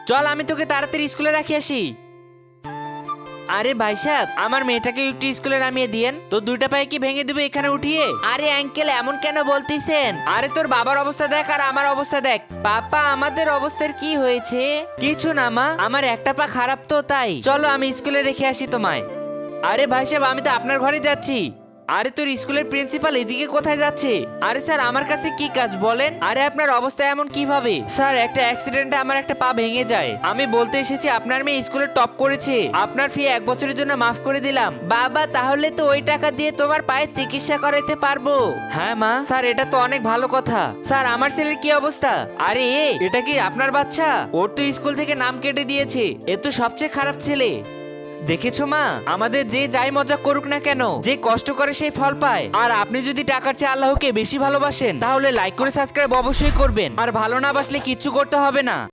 চল আমি তোকে তাড়াতাড়ি স্কুলে রাখি আসি। আরে ভাই সাহেব, আমার মেয়েটাকে একটু স্কুলে নামিয়ে দিয়েন। তো দুইটা পায়ে কি ভেঙে দিবে এখানে উঠিয়ে? আরে আঙ্কেল, এমন কেন বলতেছেন? আরে তোর বাবার অবস্থা দেখ আর আমার অবস্থা দেখ। পাপা, আমাদের অবস্থার কি হয়েছে? কিছু না মা, আমার একটা পা খারাপ তো তাই। চলো আমি স্কুলে রেখে আসি তোমায়। আরে ভাই সাহেব, আমি তো আপনার ঘরে যাচ্ছি। আরে তোর স্কুলের প্রিন্সিপাল এদিকে কোথায় যাচ্ছে? আরে স্যার, আমার কাছে কি কাজ বলেন? আরে আপনার অবস্থা এমন কিভাবে? স্যার, একটা অ্যাক্সিডেন্টে আমার একটা পা ভেঙে যায়। আমি বলতে এসেছি আপনার মেয়ে স্কুলে টপ করেছে, আপনার ফি 1 বছরের জন্য মাফ করে দিলাম। বাবা, তাহলে তো ওই টাকা দিয়ে তোমার পায়ের চিকিৎসা করাইতে পারবো। হ্যাঁ মা। স্যার, এটা তো অনেক ভালো কথা। স্যার, আমার ছেলের কি অবস্থা? আরে এটা কি আপনার বাচ্চা? ওর তো স্কুল থেকে নাম কেটে দিয়েছে। এ তো সবচেয়ে খারাপ ছেলে। দেখেছো মা, আমাদের যে যাই মজা করুক না কেন, যে কষ্ট করে সেই ফল পায়। আর আপনি যদি টাকার চেয়ে আল্লাহকে বেশি ভালোবাসেন, তাহলে লাইক করে সাবস্ক্রাইব অবশ্যই করবেন। আর ভালো না বাসলে কিচ্ছু করতে হবে না।